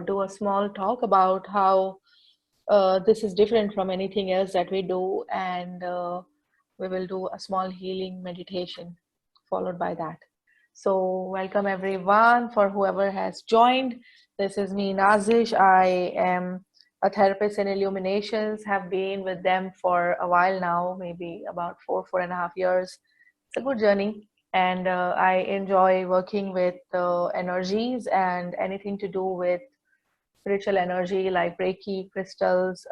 do a small talk about how this is different from anything else that we do, and we will do a small healing meditation followed by that. So, welcome everyone for whoever has joined. This is me, Nazish. I am a therapist in Illuminations, have been with them for a while now, maybe about 4.5 years. It's a good journey, and I enjoy working with energies and anything to do with spiritual energy like Reiki, crystals,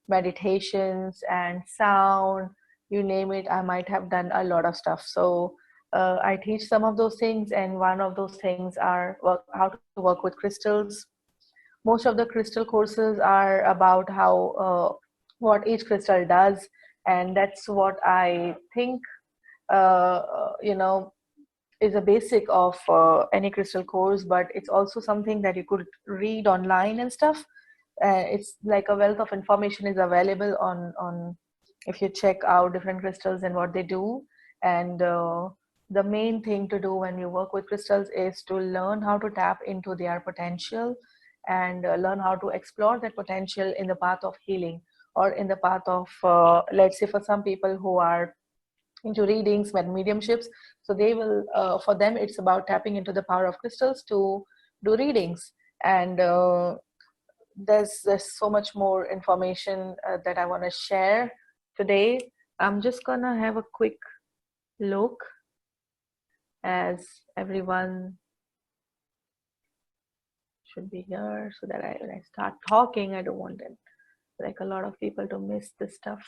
meditations, and sound. You name it, I might have done a lot of stuff. So I teach some of those things, and one of those things are how to work with crystals. Most of the crystal courses are about how what each crystal does, and that's what I think you know is a basic of any crystal course, but it's also something that you could read online and stuff. It's like a wealth of information is available on if you check out different crystals and what they do. And the main thing to do when you work with crystals is to learn how to tap into their potential, and learn how to explore that potential in the path of healing, or in the path of let's say for some people who are into readings and mediumships. So they will, for them, it's about tapping into the power of crystals to do readings. And there's so much more information that I want to share today. I'm just gonna have a quick look as everyone should be here, so that when I start talking, I don't want them, like a lot of people, to miss this stuff.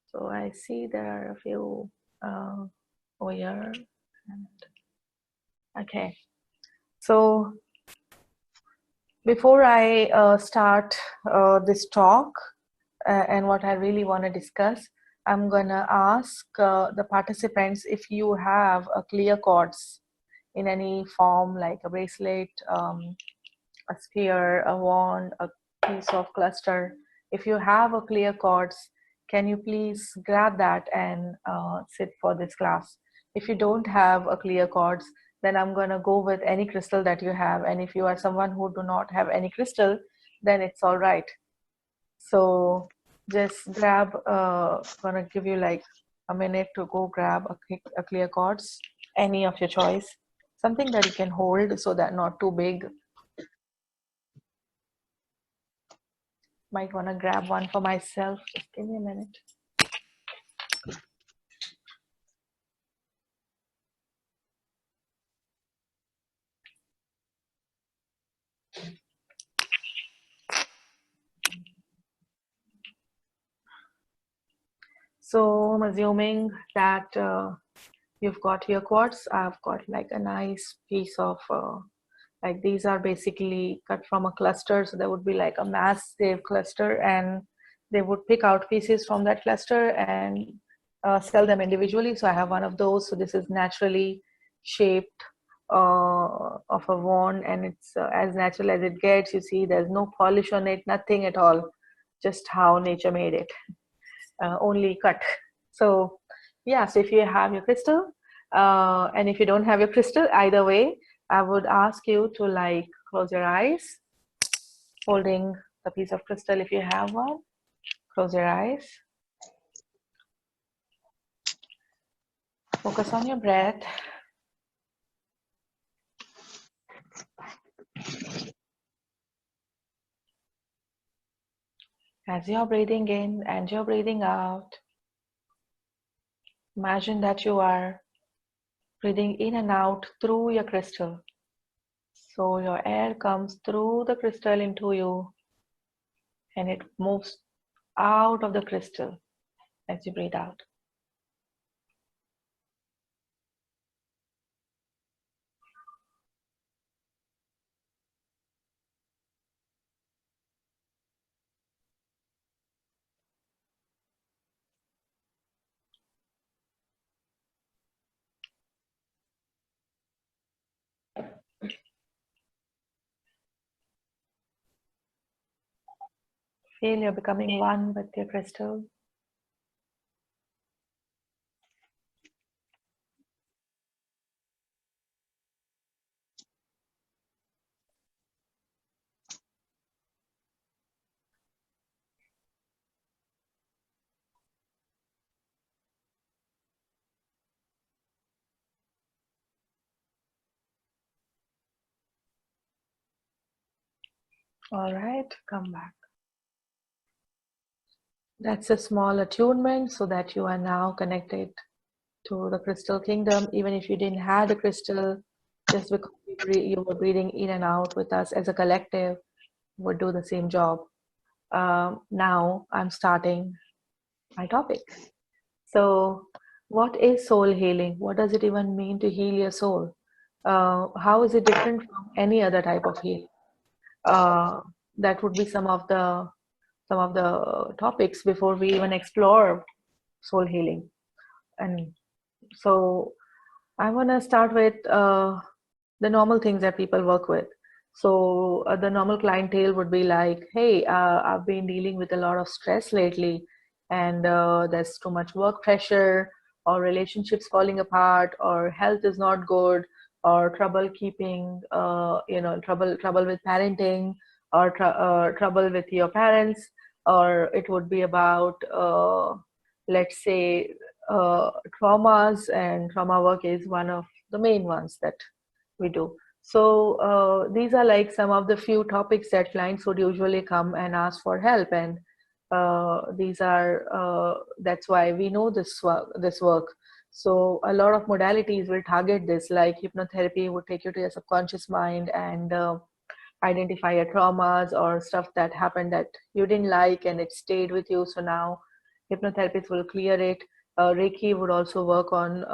So I see there are a few over here. Okay, so before I start this talk and what I really want to discuss, I'm gonna ask the participants if you have a clear quartz in any form, like a bracelet, a sphere, a wand, a piece of cluster. If you have a clear quartz, can you please grab that and sit for this class? If you don't have a clear quartz, then I'm going to go with any crystal that you have. And if you are someone who do not have any crystal, then it's all right. So just grab, going to give you like a minute to go grab a clear quartz, any of your choice, something that you can hold so that not too big. Might want to grab one for myself. Just give me a minute. So I'm assuming that you've got your quartz. I've got like a nice piece of, like these are basically cut from a cluster. So there would be like a massive cluster, and they would pick out pieces from that cluster and sell them individually. So I have one of those. So this is naturally shaped of a wand, and it's as natural as it gets. You see, there's no polish on it, nothing at all, just how nature made it. Only cut. So yeah, so if you have your crystal, and if you don't have your crystal, either way, I would ask you to like close your eyes, holding the piece of crystal if you have one. Close your eyes. Focus on your breath. As you're breathing in and you're breathing out, imagine that you are breathing in and out through your crystal. So your air comes through the crystal into you, and it moves out of the crystal as you breathe out. Feel you're becoming one with your crystal. All right, come back. That's a small attunement so that you are now connected to the crystal kingdom, even if you didn't have the crystal, just because you were breathing in and out with us as a collective, would do the same job. Now I'm starting my topic. So, what is soul healing? What does it even mean to heal your soul? How is it different from any other type of healing? Uh, that would be some of the topics before we even explore soul healing. And so I want to start with the normal things that people work with. So the normal clientele would be like, hey, I've been dealing with a lot of stress lately, and there's too much work pressure, or relationships falling apart, or health is not good, or trouble keeping, trouble with parenting, or trouble with your parents, or it would be about, let's say, traumas, and trauma work is one of the main ones that we do. So these are like some of the few topics that clients would usually come and ask for help, and these are that's why we know this work. So a lot of modalities will target this, like hypnotherapy would take you to your subconscious mind and identify your traumas or stuff that happened that you didn't like and it stayed with you. So now hypnotherapists will clear it. Reiki would also work on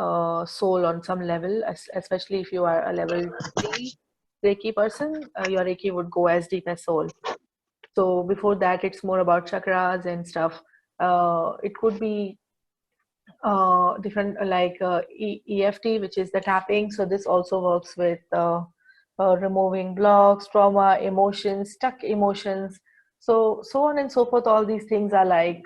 soul on some level, especially if you are a level 3 Reiki person. Your Reiki would go as deep as soul. So before that, it's more about chakras and stuff. It could be different like EFT, which is the tapping. So this also works with removing blocks, trauma, emotions, stuck emotions. So on and so forth. All these things are like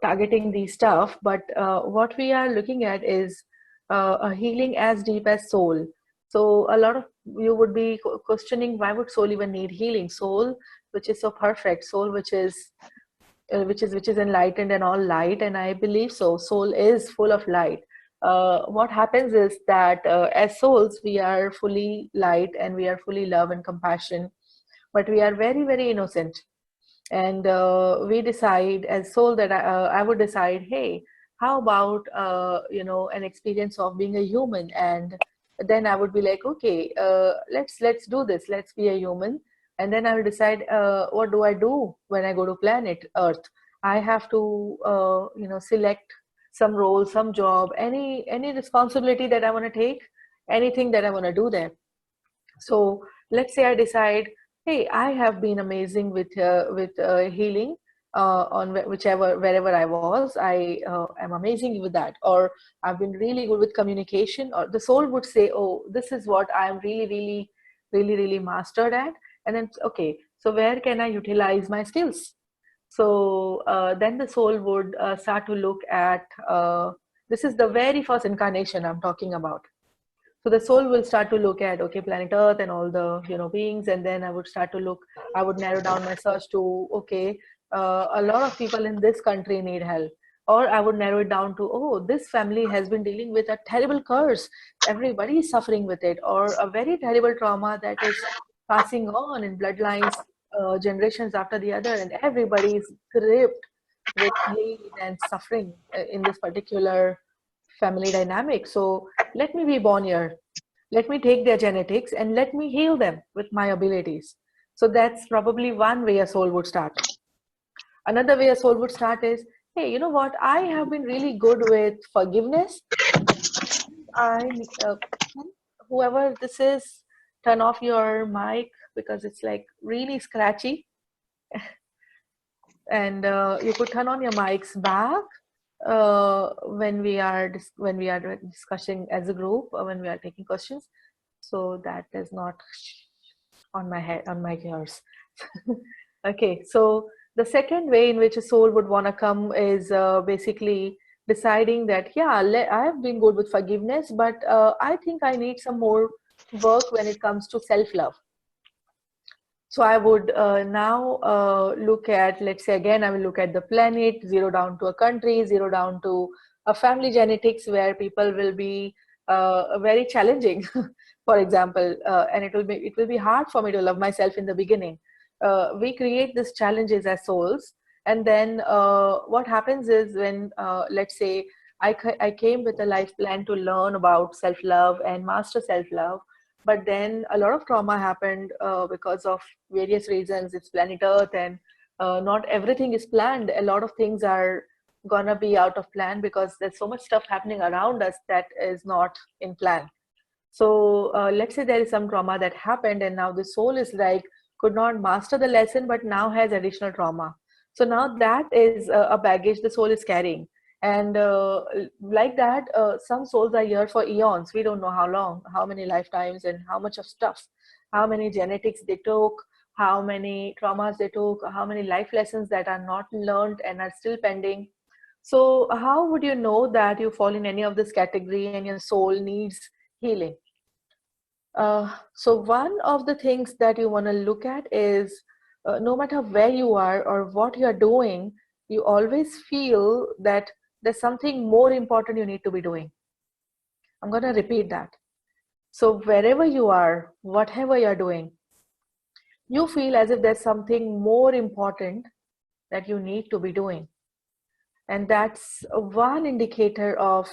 targeting these stuff. But what we are looking at is a healing as deep as soul. So a lot of you would be questioning, why would soul even need healing? Soul, which is so perfect, soul which is enlightened and all light, and I believe so. Soul is full of light. What happens is that as souls, we are fully light and we are fully love and compassion, but we are very, very innocent. And we decide as soul that I would decide, hey, how about an experience of being a human? And then I would be like, okay, let's do this. Let's be a human. And then I will decide, what do I do when I go to planet Earth? I have to select some role, some job, any responsibility that I want to take, anything that I want to do there. So let's say I decide, hey, I have been amazing with healing on whichever wherever I was. I am amazing with that, or I've been really good with communication. Or the soul would say, oh, this is what I'm really, really, really, really mastered at. And then okay, so where can I utilize my skills? So then the soul would start to look at. This is the very first incarnation I'm talking about. So the soul will start to look at, okay, planet Earth and all the beings, and then I would start to look. I would narrow down my search to, okay, a lot of people in this country need help. Or I would narrow it down to, oh, this family has been dealing with a terrible curse, everybody is suffering with it, or a very terrible trauma that is passing on in bloodlines, generations after the other, and everybody is gripped with pain and suffering in this particular family dynamic. So let me be born here. Let me take their genetics and let me heal them with my abilities. So that's probably one way a soul would start. Another way a soul would start is, hey, you know what? I have been really good with forgiveness. I, uh, whoever this is, turn off your mic because it's like really scratchy. And you could turn on your mics back when we are discussing as a group, or when we are taking questions, so that is not on my head, on my ears. Okay, so the second way in which a soul would want to come is basically deciding that, yeah, I have been good with forgiveness, but I think I need some more work when it comes to self-love. So I would now look at, let's say again, I will look at the planet, zero down to a country, zero down to a family genetics, where people will be very challenging for example, and it will be hard for me to love myself in the beginning. We create these challenges as souls, and then what happens is when, let's say, I came with a life plan to learn about self-love and master self-love, but then a lot of trauma happened because of various reasons. It's planet Earth, and not everything is planned. A lot of things are gonna be out of plan because there's so much stuff happening around us that is not in plan. So let's say there is some trauma that happened, and now the soul is like, could not master the lesson, but now has additional trauma. So now that is a baggage the soul is carrying. And like that, some souls are here for eons. We don't know how long, how many lifetimes, and how much of stuff, how many genetics they took, how many traumas they took, how many life lessons that are not learned and are still pending. So, how would you know that you fall in any of this category and your soul needs healing? So one of the things that you want to look at is no matter where you are or what you're doing, you always feel that there's something more important you need to be doing. I'm going to repeat that. So wherever you are, whatever you're doing, you feel as if there's something more important that you need to be doing. And that's one indicator of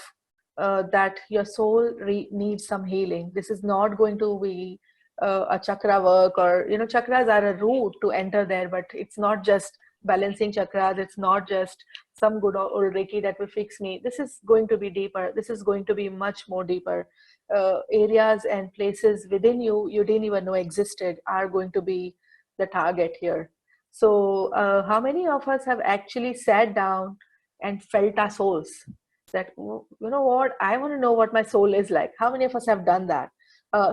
that your soul needs some healing. This is not going to be a chakra work, or chakras are a route to enter there, but it's not just balancing chakras. It's not just some good old reiki that will fix me. This is going to be deeper. This is going to be much more deeper. Areas and places within you didn't even know existed are going to be the target here. So how many of us have actually sat down and felt our souls, that, you know what, I want to know what my soul is like? How many of us have done that?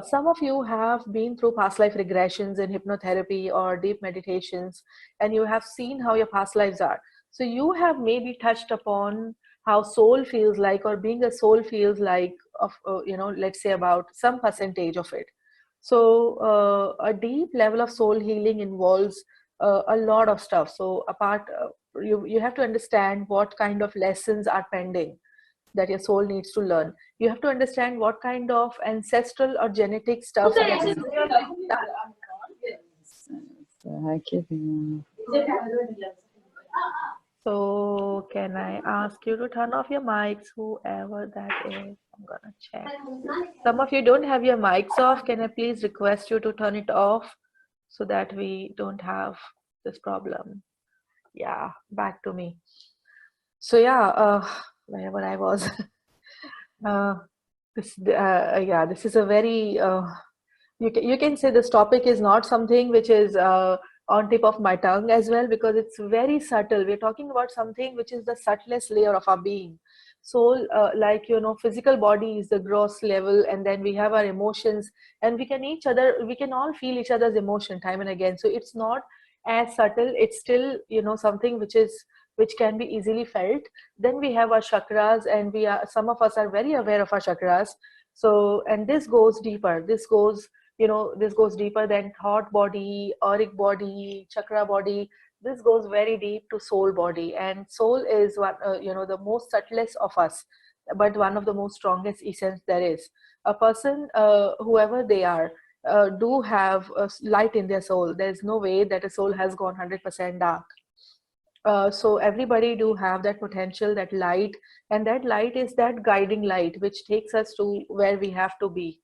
Some of you have been through past life regressions in hypnotherapy or deep meditations, and you have seen how your past lives are. So you have maybe touched upon how soul feels like, or being a soul feels like, of let's say about some percentage of it. So a deep level of soul healing involves a lot of stuff. So you have to understand what kind of lessons are pending that your soul needs to learn. You have to understand what kind of ancestral or genetic stuff gets so can I ask you to turn off your mics, whoever that is? I'm gonna check. Some of you don't have your mics off. Can I please request you to turn it off so that we don't have this problem? Yeah, back to me. So yeah, wherever I was. This is a very you can say this topic is not something which is on tip of my tongue as well, because it's very subtle. We're talking about something which is the subtlest layer of our being. Soul, like physical body is the gross level, and then we have our emotions, and we can all feel each other's emotion time and again. So it's not as subtle. It's still something which can be easily felt. Then we have our chakras, and some of us are very aware of our chakras. So, and this goes deeper. This goes deeper than thought body, auric body, chakra body. This goes very deep to soul body, and soul is one, the most subtlest of us, but one of the most strongest essence there is. A person, whoever they are, do have a light in their soul. There's no way that a soul has gone 100% dark. So everybody do have that potential, that light, and that light is that guiding light which takes us to where we have to be.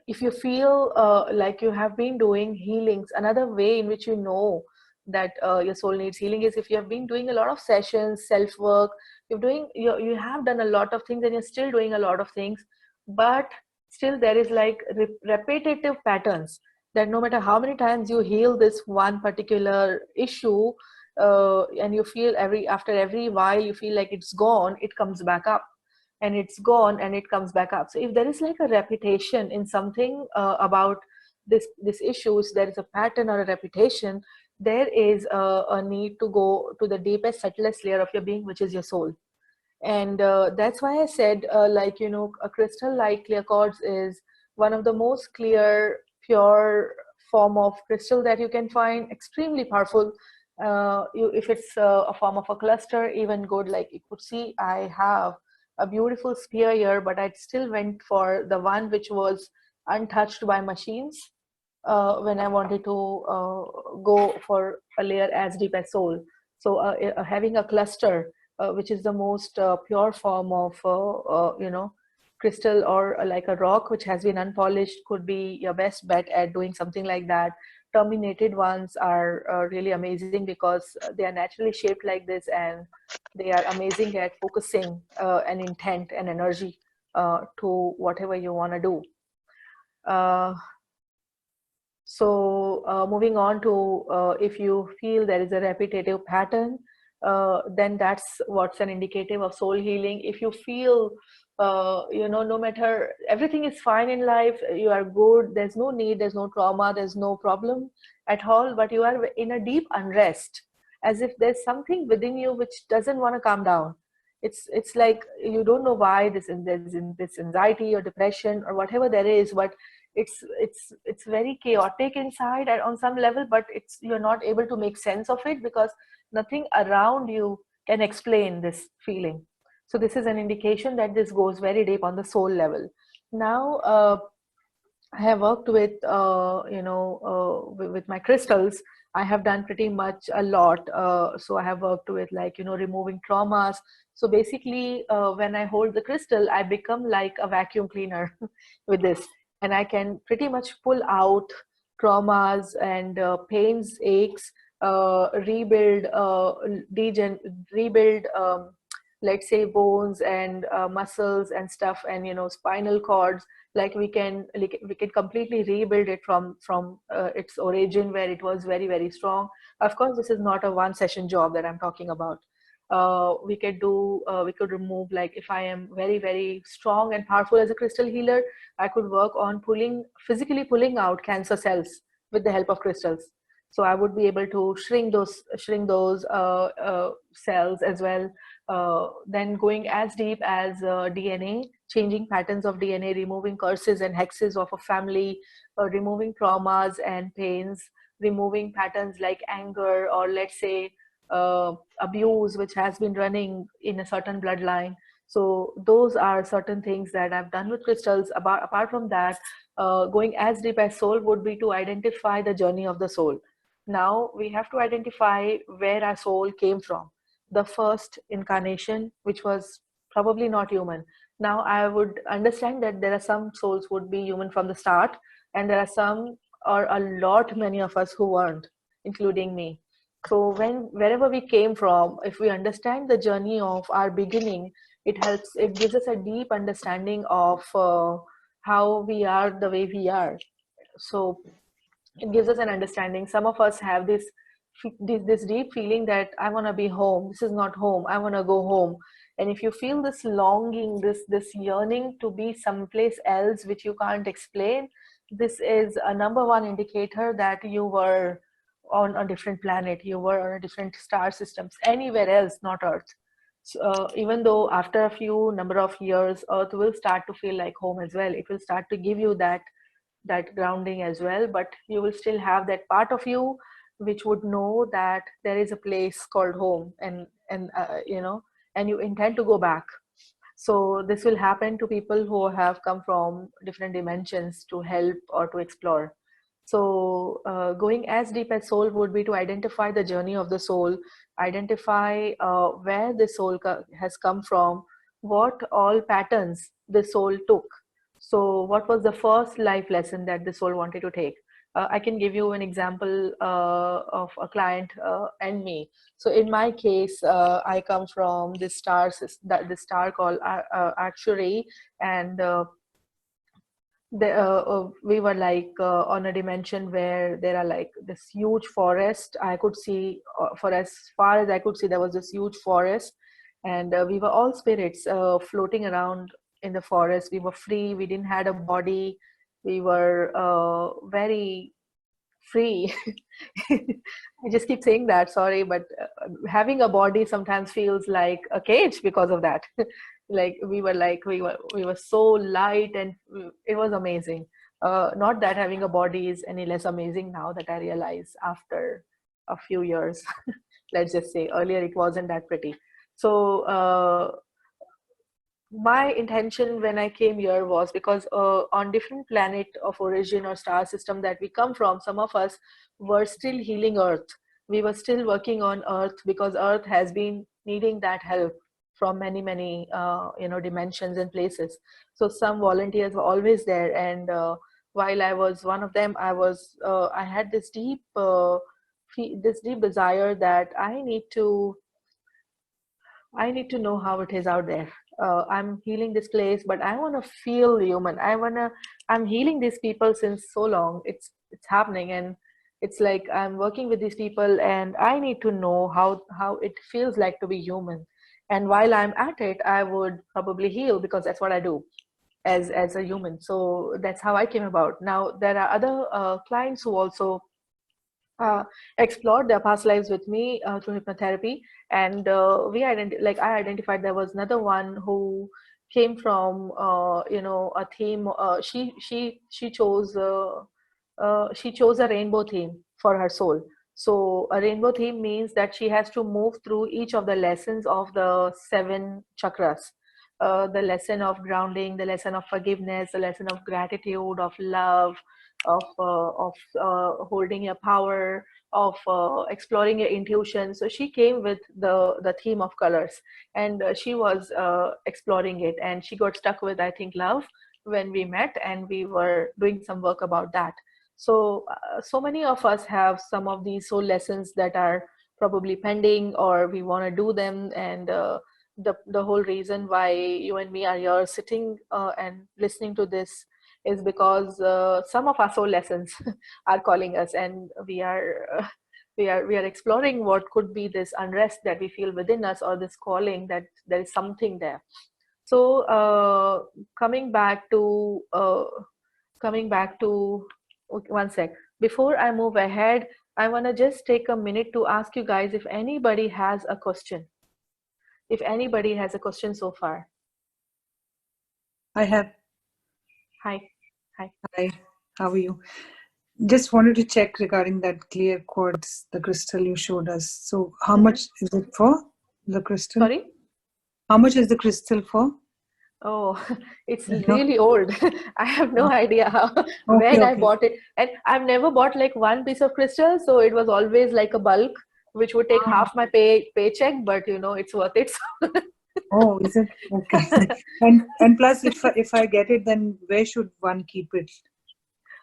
If you feel like you have been doing healings, another way in which you know that your soul needs healing is if you have been doing a lot of sessions, self work. You have done a lot of things, and you're still doing a lot of things, but still there is like repetitive patterns, that no matter how many times you heal this one particular issue, and you feel after every while you feel like it's gone, it comes back up, and it's gone and it comes back up. So if there is like a repetition in something about this issues, there is a pattern or a repetition, there is a need to go to the deepest, subtlest layer of your being, which is your soul. And that's why I said, a crystal like clear quartz is one of the most clear, pure form of crystal that you can find, extremely powerful. If it's a form of a cluster, even good. Like you could see, I have a beautiful sphere here, but I still went for the one which was untouched by machines when I wanted to go for a layer as deep as soul. So having a cluster, which is the most pure form of, crystal or like a rock which has been unpolished, could be your best bet at doing something like that. Terminated ones are really amazing because they are naturally shaped like this, and they are amazing at focusing an intent and energy to whatever you want to do. Uh, so moving on to if you feel there is a repetitive pattern, then that's what's an indicative of soul healing. If you feel, no matter everything is fine in life, you are good, there's no need, there's no trauma, there's no problem at all, but you are in a deep unrest, as if there's something within you which doesn't want to calm down. It's like you don't know why there's in this anxiety or depression or whatever there is, but it's very chaotic inside on some level, but it's you're not able to make sense of it because nothing around you can explain this feeling. So this is an indication that this goes very deep on the soul level. Now I have worked with, with my crystals. I have done pretty much a lot. So I have worked with, like, removing traumas. So basically, when I hold the crystal, I become like a vacuum cleaner with this. And I can pretty much pull out traumas and pains, aches, rebuild, rebuild, let's say, bones and muscles and stuff, and, spinal cords. Like we can completely rebuild it from its origin where it was very, very strong. Of course, this is not a one session job that I'm talking about. We could remove, like, if I am very, very strong and powerful as a crystal healer, I could work on physically pulling out cancer cells with the help of crystals. So I would be able to shrink those cells as well. Then going as deep as DNA, changing patterns of DNA, removing curses and hexes of a family, removing traumas and pains, removing patterns like anger, or let's say abuse which has been running in a certain bloodline. So those are certain things that I've done with crystals. Apart from that, going as deep as soul would be to identify the journey of the soul. Now we have to identify where our soul came from, the first incarnation, which was probably not human. Now I would understand that there are some souls would be human from the start, and there are some, or a lot, many of us who weren't, including me. So wherever we came from, if we understand the journey of our beginning, it gives us a deep understanding of how we are the way we are. So it gives us an understanding. Some of us have this deep feeling that I want to be home, this is not home, I want to go home. And if you feel this longing, this yearning to be someplace else which you can't explain, this is a number one indicator that you were on a different planet, you were on a different star systems, anywhere else, not Earth. So, even though after a few number of years, Earth will start to feel like home as well. It will start to give you that grounding as well, but you will still have that part of you which would know that there is a place called home, and you intend to go back. So this will happen to people who have come from different dimensions to help or to explore. So going as deep as soul would be to identify the journey of the soul, identify where the soul has come from, what all patterns the soul took. So what was the first life lesson that the soul wanted to take? I can give you an example of a client and me. So in my case, I come from this star called Actuary, and we were like on a dimension where there are like this huge forest. I could see, for as far as I could see, there was this huge forest, and we were all spirits floating around in the forest. We were free, we didn't had a body, we were very free. I just keep saying that, sorry, but having a body sometimes feels like a cage because of that. We were so light, and it was amazing. Not that having a body is any less amazing now that I realize after a few years. Let's just say earlier it wasn't that pretty. So my intention when I came here was because on different planet of origin or star system that we come from, some of us were still healing Earth. We were still working on Earth because Earth has been needing that help from many, many, dimensions and places. So some volunteers were always there, and while I was one of them, I had this this deep desire that I need to know how it is out there. I'm healing this place, but I want to feel human. I'm healing these people since so long. It's happening, and it's like I'm working with these people, and I need to know how it feels like to be human. And while I'm at it, I would probably heal because that's what I do as a human. So that's how I came about. Now there are other clients who also uh, explored their past lives with me through hypnotherapy, and I identified there was another one who came from a theme. She chose a rainbow theme for her soul. So a rainbow theme means that she has to move through each of the lessons of the seven chakras. The lesson of grounding, the lesson of forgiveness, the lesson of gratitude, of love, of holding your power, of exploring your intuition. So she came with the theme of colors, and she was exploring it, and she got stuck with, I think, love when we met, and we were doing some work about that. So so many of us have some of these soul lessons that are probably pending, or we want to do them, and the whole reason why you and me are here sitting and listening to this is because some of our soul lessons are calling us, and we are exploring what could be this unrest that we feel within us, or this calling that there is something there. So coming back to okay, one sec, before I move ahead, I want to just take a minute to ask you guys if anybody has a question. If anybody has a question so far. I have. Hi. Hi, how are you? Just wanted to check regarding that clear quartz, the crystal you showed us. So, how Mm-hmm. much is it for, the crystal? Sorry. How much is the crystal for? Oh, it's No. really old. I have no idea Okay, when I okay. bought it. And I've never bought like one piece of crystal, so it was always like a bulk, which would take Ah, half my paycheck, but it's worth it. oh, is it? Okay. And plus, if I get it, then where should one keep it?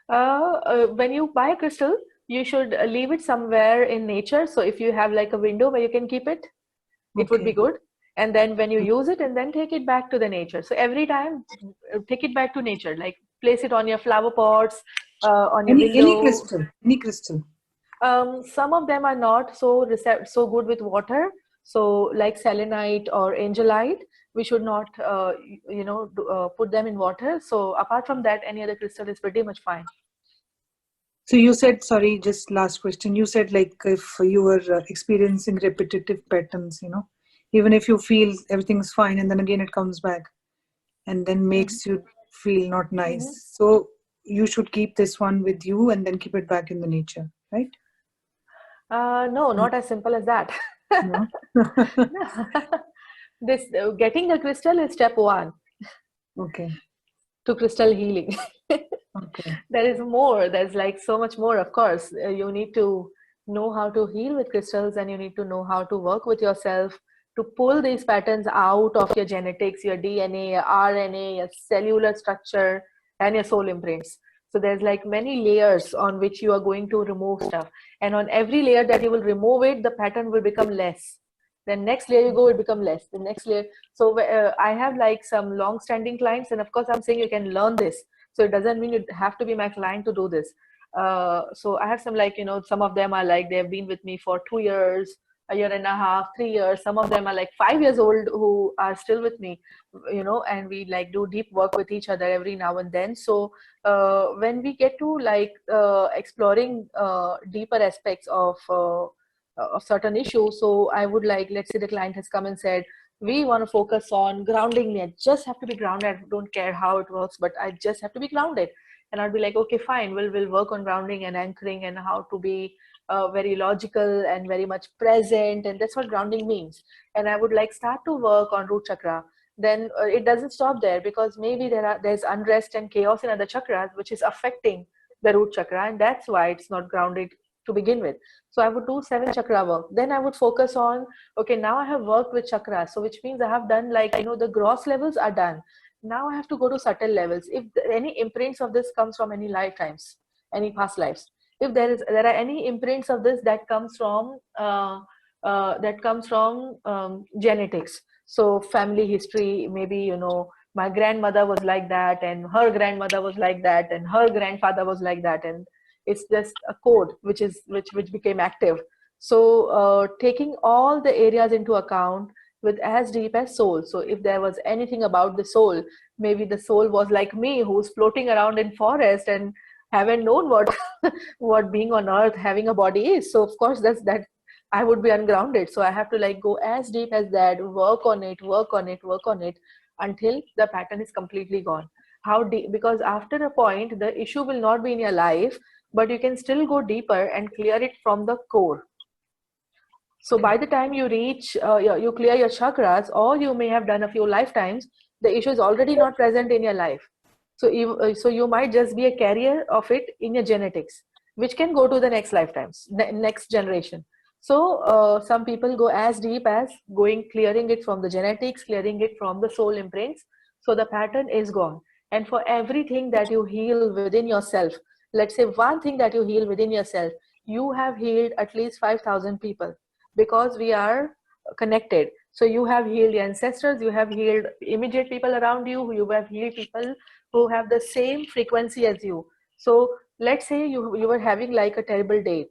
When you buy a crystal, you should leave it somewhere in nature. So if you have like a window where you can keep it, it would be Okay. good. And then when you use it, and then take it back to the nature. So every time, take it back to nature. Like place it on your flower pots, on your Any window. crystal, any crystal. Some of them are not so good with water. So like selenite or angelite, we should not put them in water. So apart from that, any other crystal is pretty much fine. So you said, sorry, just last question. You said like if you were experiencing repetitive patterns, even if you feel everything's fine and then again it comes back and then Mhm. makes you feel not Mhm. nice. So you should keep this one with you and then keep it back in the nature, right? No, not as simple as that. No. This getting a crystal is step one Okay. to crystal healing. Okay. There is more. There's like so much more. Of course, you need to know how to heal with crystals, and you need to know how to work with yourself to pull these patterns out of your genetics, your DNA, your RNA, your cellular structure, and your soul imprints. So there's like many layers on which you are going to remove stuff, and on every layer that you will remove it, the pattern will become less. Then next layer you go, it become less. The next layer. So I have like some long-standing clients, and of course I'm saying you can learn this, so it doesn't mean you have to be my client to do this. So I have some, like, some of them are like they've been with me for 2 years, a year and a half, 3 years. Some of them are like 5 years old who are still with me, and we like do deep work with each other every now and then. So when we get to like exploring deeper aspects of certain issues, so I would like, let's say the client has come and said, we want to focus on grounding me. I just have to be grounded. I don't care how it works, but I just have to be grounded. And I'd be like, okay, fine. We'll work on grounding and anchoring and how to be very logical and very much present. And that's what grounding means. And I would like start to work on root chakra. then it doesn't stop there, because maybe there's unrest and chaos in other chakras which is affecting the root chakra, and that's why it's not grounded to begin with. So I would do 7 chakra work. Then I would focus on, okay, now I have worked with chakras, so which means I have done, like, the gross levels are done. Now I have to go to subtle levels. If any imprints of this comes from any lifetimes, any past lives, if there are any imprints of this that comes from genetics, so family history, maybe, my grandmother was like that, and her grandmother was like that, and her grandfather was like that, and it's just a code which became active. So taking all the areas into account with as deep as soul. So if there was anything about the soul, maybe the soul was like me, who's floating around in forest and haven't known what what being on earth having a body is. So of course that I would be ungrounded. So I have to, like, go as deep as that, work on it, work on it, work on it, until the pattern is completely gone. How deep? Because after a point, the issue will not be in your life, but you can still go deeper and clear it from the core. So by the time you reach, you clear your chakras, or you may have done a few lifetimes, the issue is already not present in your life. So you might just be a carrier of it in your genetics, which can go to the next lifetimes, next generation. So some people go as deep as clearing it from the genetics, clearing it from the soul imprints. So the pattern is gone. And for everything that you heal within yourself, let's say one thing that you heal within yourself, you have healed at least 5,000 people, because we are connected. So you have healed your ancestors, you have healed immediate people around you, you have healed people who have the same frequency as you. So let's say you were having like a terrible day,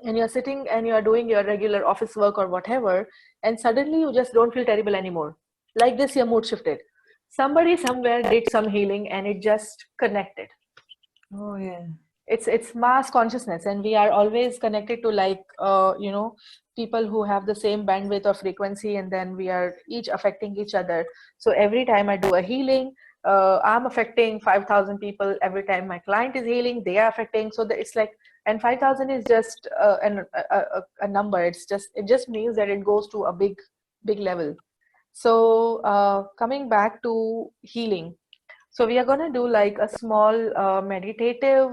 and you're sitting and you're doing your regular office work or whatever, and suddenly you just don't feel terrible anymore. Like this, your mood shifted. Somebody somewhere did some healing and it just connected. Oh yeah. It's mass consciousness, and we are always connected to, like, people who have the same bandwidth or frequency, and then we are each affecting each other. So every time I do a healing, I'm affecting 5,000 people. Every time my client is healing, they are affecting. So it's like, and 5,000 is just a number. It just means that it goes to a big level. So coming back to healing, so we are going to do like a small meditative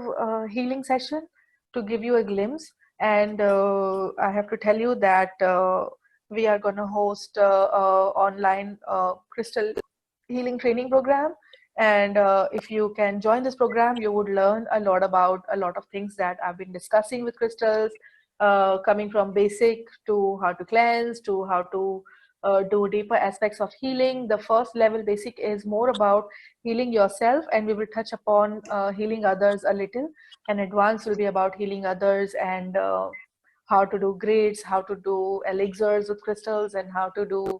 healing session to give you a glimpse. And I have to tell you that we are going to host online crystal healing training program. And if you can join this program, you would learn a lot about a lot of things that I've been discussing with crystals, coming from basic to how to cleanse to how to do deeper aspects of healing. The first level basic is more about healing yourself, and we will touch upon healing others a little. And advanced will be about healing others, and how to do grids, how to do elixirs with crystals, and how to do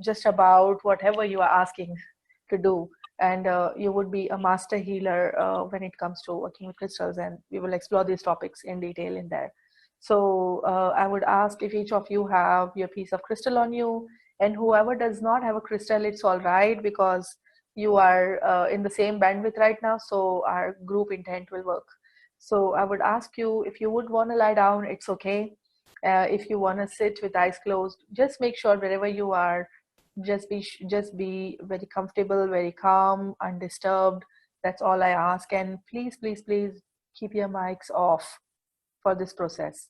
just about whatever you are asking to do. And you would be a master healer when it comes to working with crystals, and we will explore these topics in detail in there. So I would ask if each of you have your piece of crystal on you, and whoever does not have a crystal, it's all right, because you are in the same bandwidth right now, so our group intent will work. So I would ask you, if you would want to lie down, it's okay. If you want to sit with eyes closed, just make sure wherever you are, just be very comfortable, very calm, undisturbed. That's all I ask. And please, please, please keep your mics off for this process.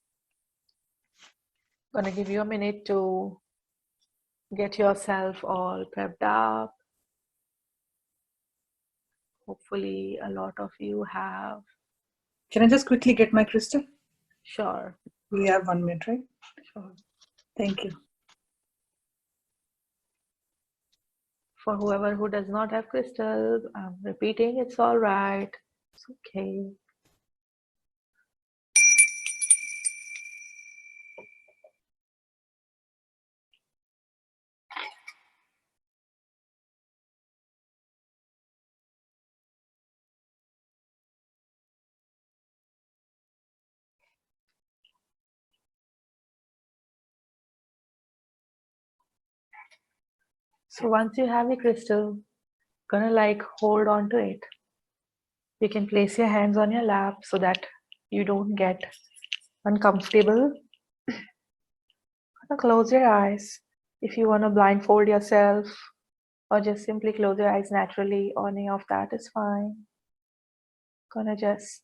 I'm gonna give you a minute to get yourself all prepped up. Hopefully a lot of you have. Can I just quickly get my crystal? Sure. We have 1 minute, right? Sure. Thank you. For whoever who does not have crystals, I'm repeating, it's all right. It's okay. So once you have your crystal, gonna like hold on to it. You can place your hands on your lap so that you don't get uncomfortable. Gonna close your eyes. If you wanna blindfold yourself, or just simply close your eyes naturally, or any of that is fine. Gonna just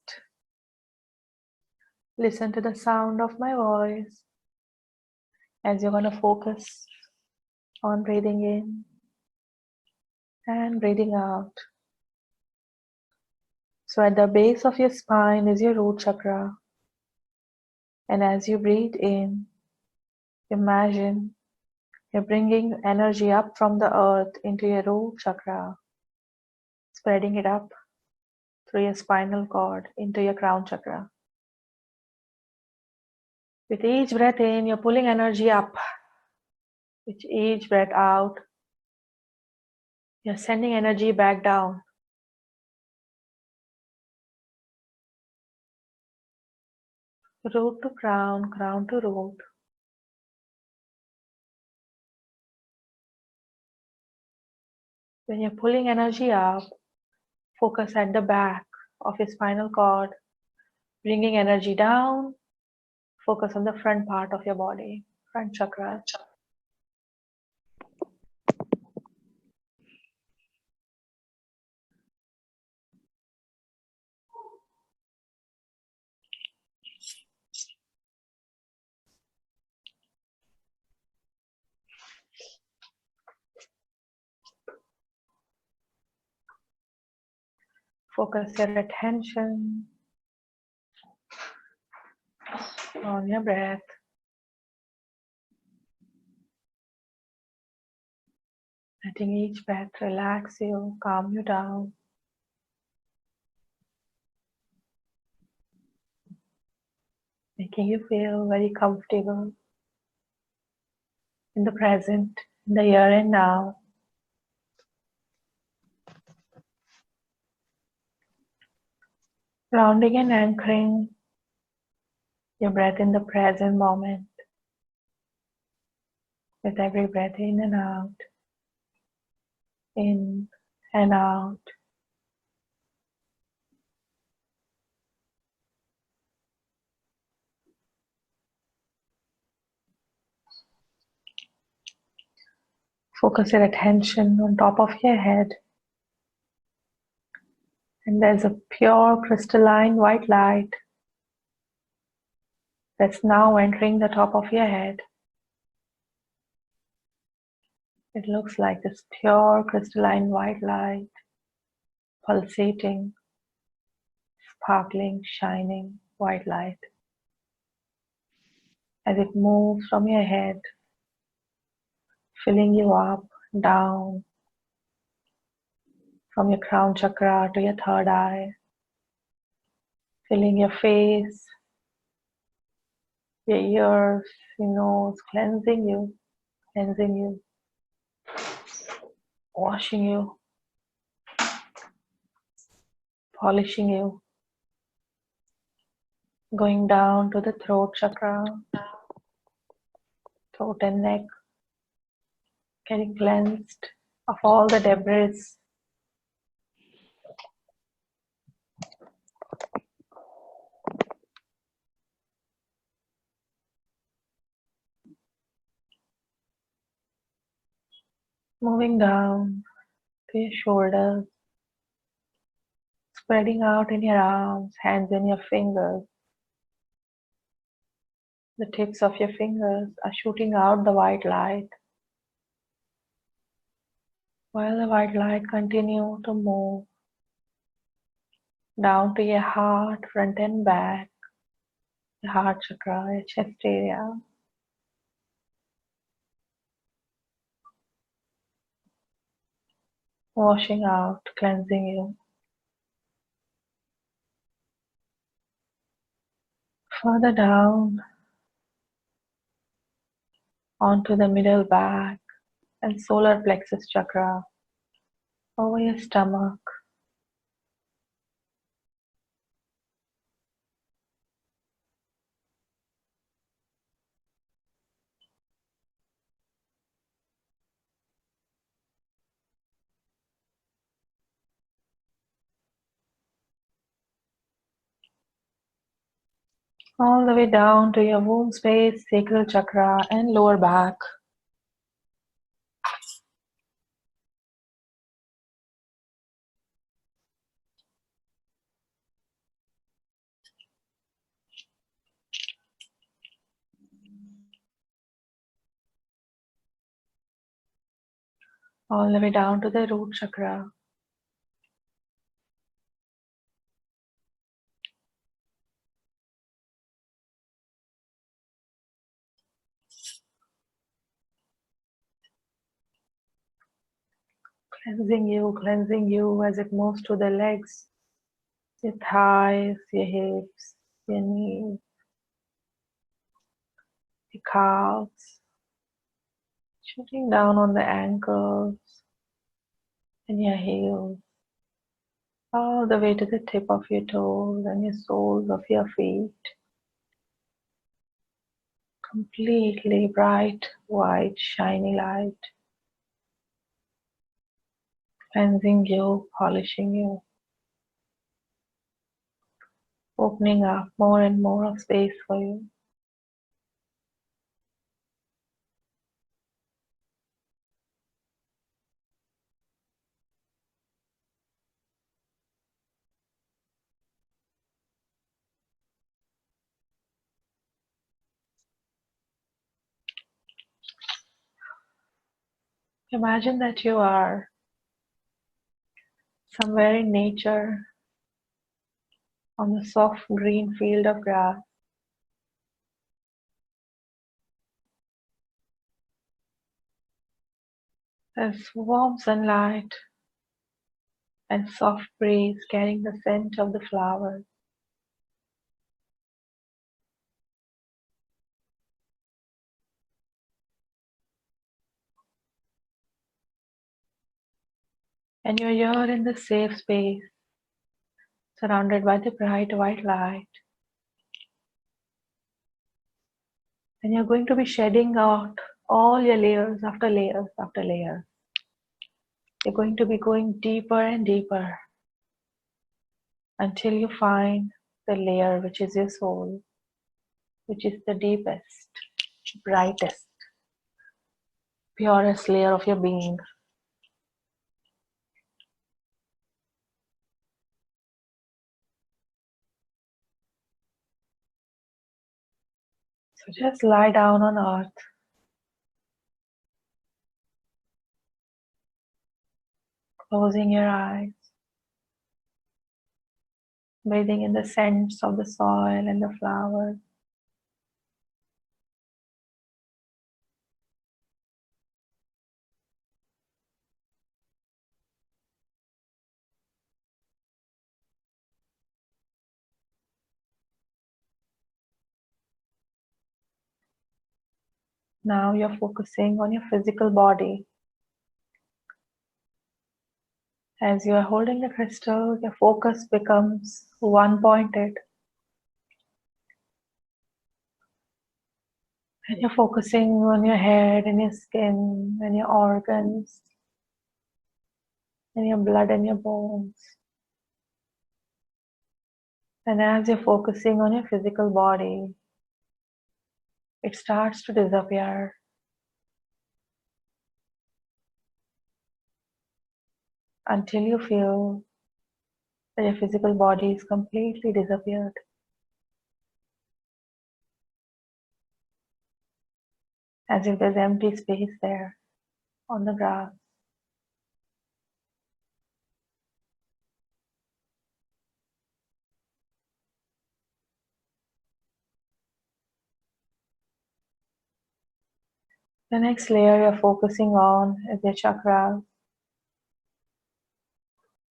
listen to the sound of my voice as you're gonna focus on breathing in and breathing out. So at the base of your spine is your root chakra, and as you breathe in, imagine you're bringing energy up from the earth into your root chakra, spreading it up through your spinal cord into your crown chakra. With each breath in, you're pulling energy up. With each breath out, you're sending energy back down. Root to crown, crown to root. When you're pulling energy up, focus at the back of your spinal cord, bringing energy down. Focus on the front part of your body, front chakra. Focus your attention on your breath. Letting each breath relax you, calm you down. Making you feel very comfortable in the present, in the here and now. Grounding and anchoring your breath in the present moment with every breath in and out, in and out. Focus your attention on top of your head, and there's a pure crystalline white light that's now entering the top of your head. It looks like this pure crystalline white light, pulsating, sparkling, shining white light. As it moves from your head, filling you up, down, from your crown chakra to your third eye, filling your face, your ears, your nose, cleansing you, washing you, polishing you, going down to the throat chakra, throat and neck, getting cleansed of all the debris. Moving down to your shoulders, spreading out in your arms, hands in your fingers. The tips of your fingers are shooting out the white light, while the white light continues to move down to your heart, front and back, your heart chakra, your chest area. Washing out, cleansing you. Further down onto the middle back and solar plexus chakra, over your stomach. All the way down to your womb space, sacral chakra and lower back. all the way down to the root chakra. Cleansing you as it moves to the legs, your thighs, your hips, your knees, your calves, shooting down on the ankles and your heels, all the way to the tip of your toes and your soles of your feet. Completely bright, white, shiny light, cleansing you, polishing you, opening up more and more of space for you. Imagine that you are somewhere in nature on the soft green field of grass. There's warm sunlight and soft breeze carrying the scent of the flowers. And you're here in the safe space, surrounded by the bright white light. And you're going to be shedding out all your layers after layers after layers. You're going to be going deeper and deeper until you find the layer which is your soul, which is the deepest, brightest, purest layer of your being. So just lie down on earth, closing your eyes, breathing in the scents of the soil and the flowers. Now you're focusing on your physical body. As you are holding the crystal, your focus becomes one-pointed. And you're focusing on your head and your skin and your organs and your blood and your bones. And as you're focusing on your physical body, it starts to disappear until you feel that your physical body is completely disappeared. As if there's empty space there on the grass. The next layer you're focusing on is your chakras.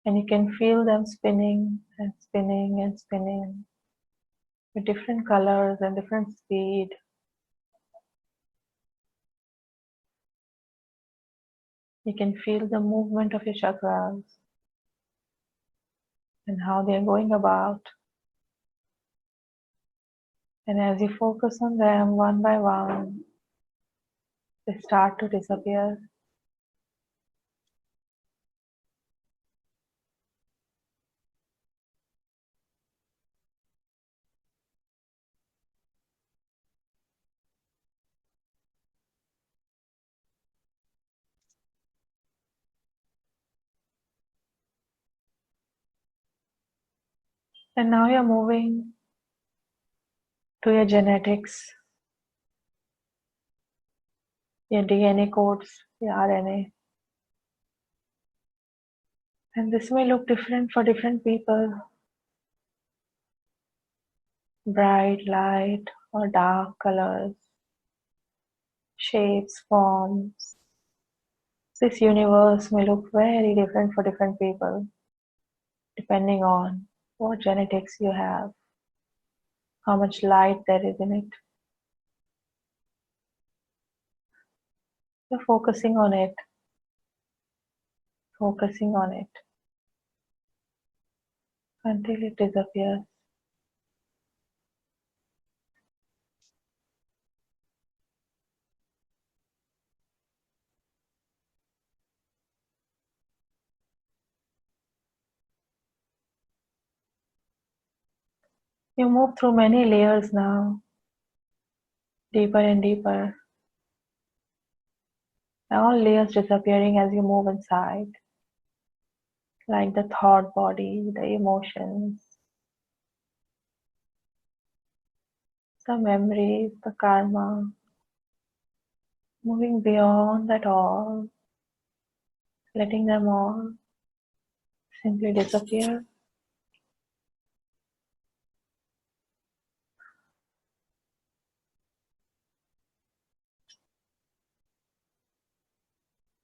And you can feel them spinning and spinning and spinning with different colors and different speed. You can feel the movement of your chakras and how they're going about. And as you focus on them one by one, they start to disappear. And now you're moving to your genetics, your DNA codes, your RNA. And this may look different for different people, bright light or dark colors, shapes, forms. This universe may look very different for different people, depending on what genetics you have, how much light there is in it. You're focusing on it until it disappears. You move through many layers now, deeper and deeper, all layers disappearing as you move inside, like the thought body, the emotions, the memories, the karma, moving beyond that all, letting them all simply disappear.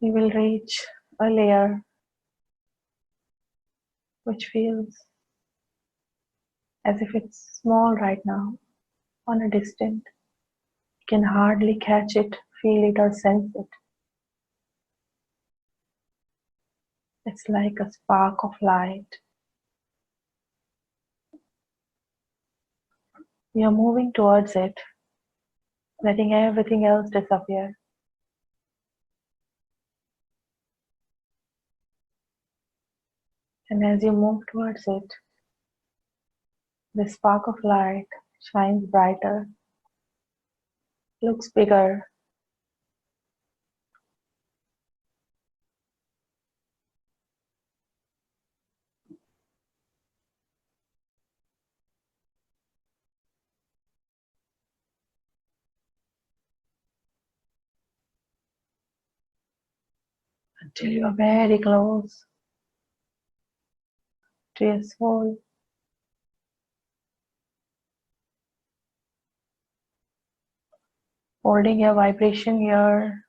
You will reach a layer which feels as if it's small right now, on a distant. You can hardly catch it, feel it, or sense it. It's like a spark of light. You're moving towards it, letting everything else disappear. And as you move towards it, the spark of light shines brighter, looks bigger, until you are very close to your soul. Holding your vibration here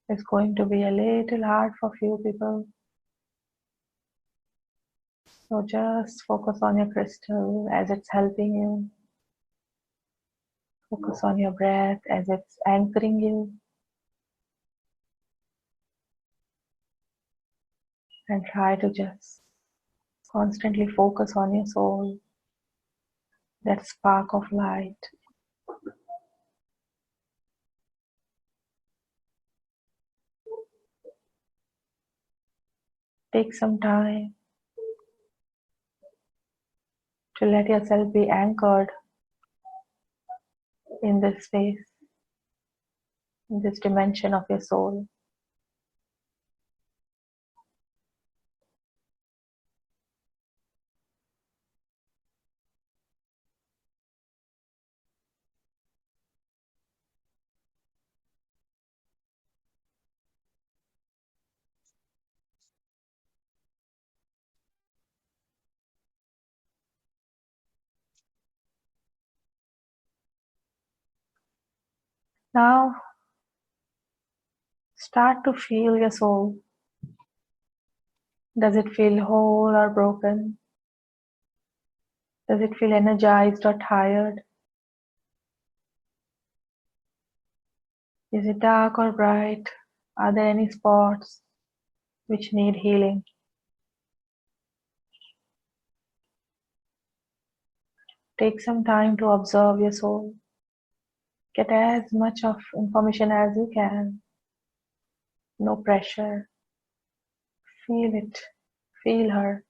is going to be a little hard for few people. So just focus on your crystal as it's helping you. Focus on your breath as it's anchoring you. And try to just constantly focus on your soul, that spark of light. Take some time to let yourself be anchored in this space, in this dimension of your soul. Now, start to feel your soul. Does it feel whole or broken? Does it feel energized or tired? Is it dark or bright? Are there any spots which need healing? Take some time to observe your soul. Get as much of information as you can. No pressure. Feel it. Feel her.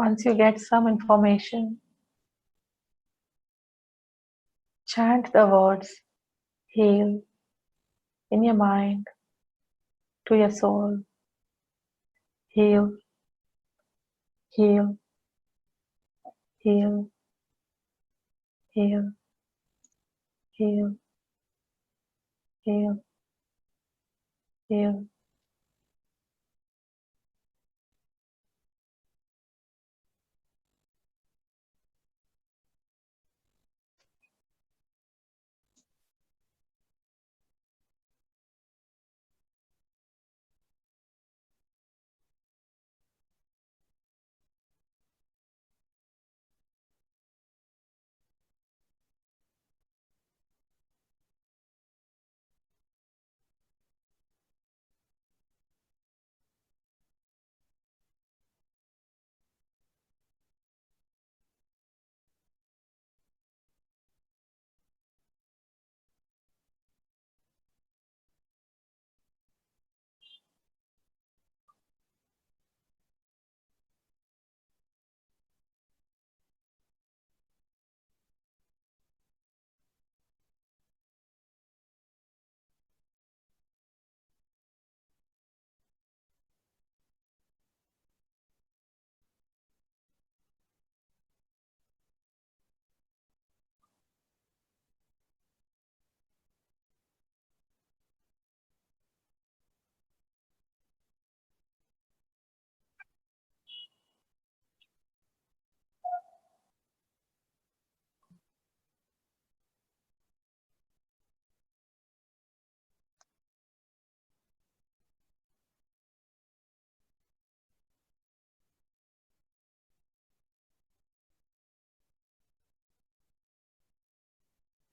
Once you get some information, chant the words heal in your mind to your soul. Heal, heal, heal, heal, heal, heal, heal.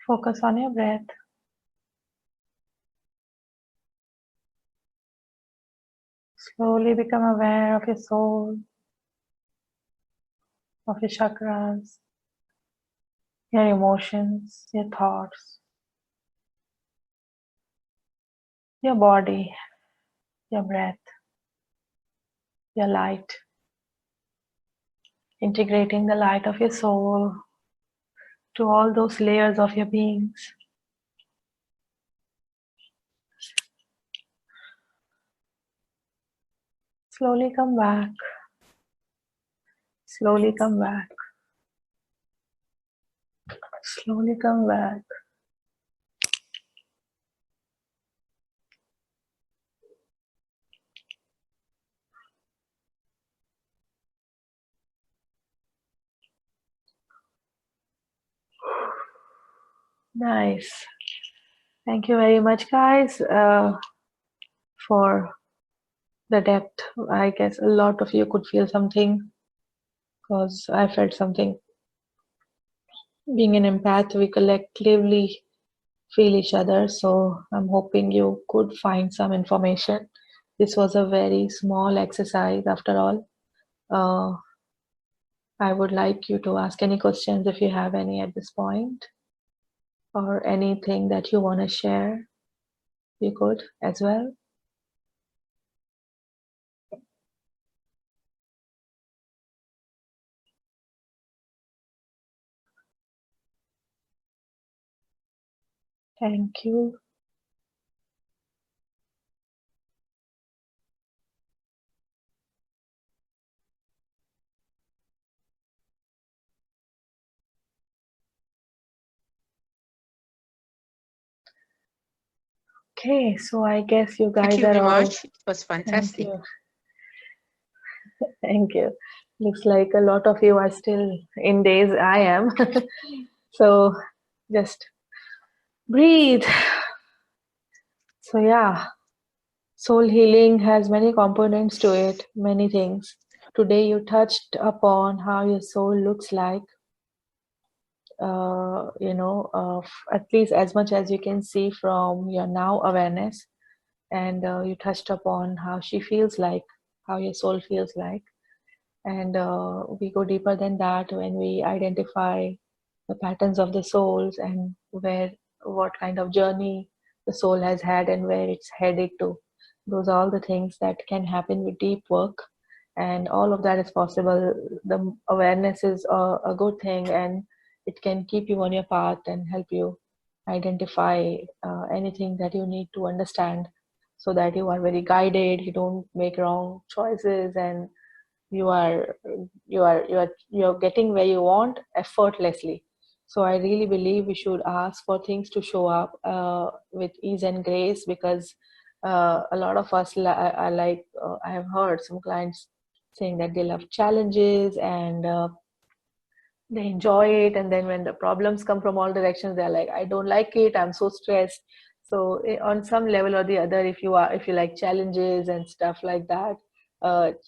Focus on your breath. Slowly become aware of your soul, of your chakras, your emotions, your thoughts, your body, your breath, your light. Integrating the light of your soul to all those layers of your beings. Slowly come back. Slowly come back. Slowly come back. Nice. Thank you very much, guys, for the depth. I guess a lot of you could feel something because I felt something. Being an empath, we collectively feel each other. So I'm hoping you could find some information. This was a very small exercise after all. I would like you to ask any questions if you have any at this point, or anything that you want to share, you could as well. Thank you. Okay, so I guess you Thank guys you are very all. much. It was Thank fantastic. you. Thank you. Looks like a lot of you are still in days I am. So just breathe. So yeah, soul healing has many components to it, many things. Today you touched upon how your soul looks like, at least as much as you can see from your now awareness. And you touched upon how she feels like, how your soul feels like. And we go deeper than that when we identify the patterns of the souls and what kind of journey the soul has had and where it's headed to. Those are all the things that can happen with deep work. and all of that is possible. The awareness is a good thing, and it can keep you on your path and help you identify anything that you need to understand, so that you are very guided, you don't make wrong choices, and you are you're getting where you want effortlessly. So I really believe we should ask for things to show up with ease and grace, because a lot of us are like, I have heard some clients saying that they love challenges, and they enjoy it, and then when the problems come from all directions, they're like, I don't like it, I'm so stressed. So on some level or the other, if you like challenges and stuff like that,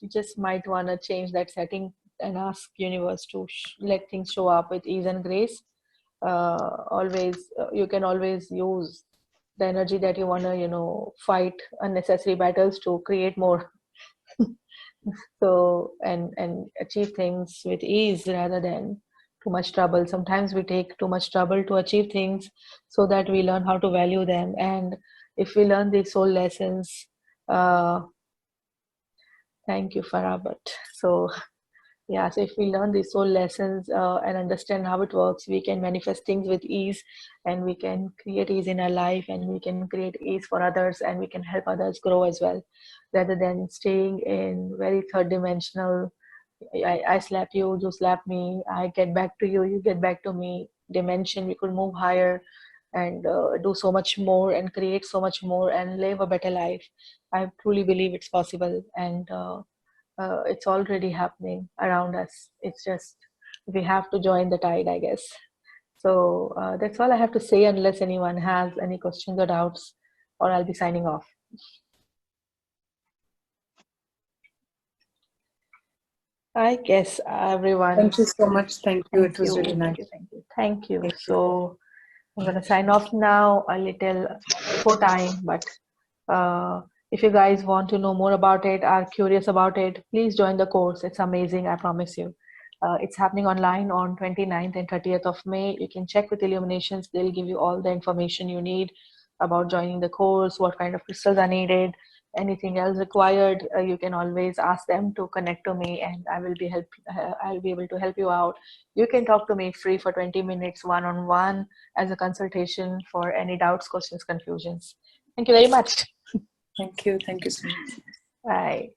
you just might want to change that setting and ask universe to let things show up with ease and grace. Always You can always use the energy that you want to fight unnecessary battles to create more. So and achieve things with ease rather than too much trouble. Sometimes we take too much trouble to achieve things, so that we learn how to value them. And if we learn these soul lessons, uh, thank you, Farabat. So yeah, so if we learn these soul lessons and understand how it works, we can manifest things with ease, and we can create ease in our life, and we can create ease for others, and we can help others grow as well, rather than staying in very third dimensional, I slap you, you slap me, I get back to you, you get back to me dimension. We could move higher and do so much more and create so much more and live a better life. I truly believe it's possible, and it's already happening around us. It's just we have to join the tide, I guess. So that's all I have to say, unless anyone has any questions or doubts, or I'll be signing off. I guess everyone. Thank you so much. Thank you. It Thank was really you, thank nice. you, thank you, thank you. Thank you. So I'm gonna sign off now a little before time, but uh, if you guys want to know more about it, are curious about it, please join the course. It's amazing, I promise you. It's happening online on 29th and 30th of May. You can check with Illuminations. They'll give you all the information you need about joining the course, what kind of crystals are needed, anything else required. You can always ask them to connect to me, and I'll be able to help you out. You can talk to me free for 20 minutes one-on-one as a consultation for any doubts, questions, confusions. Thank you very much. Thank you. Thank you so much. Bye.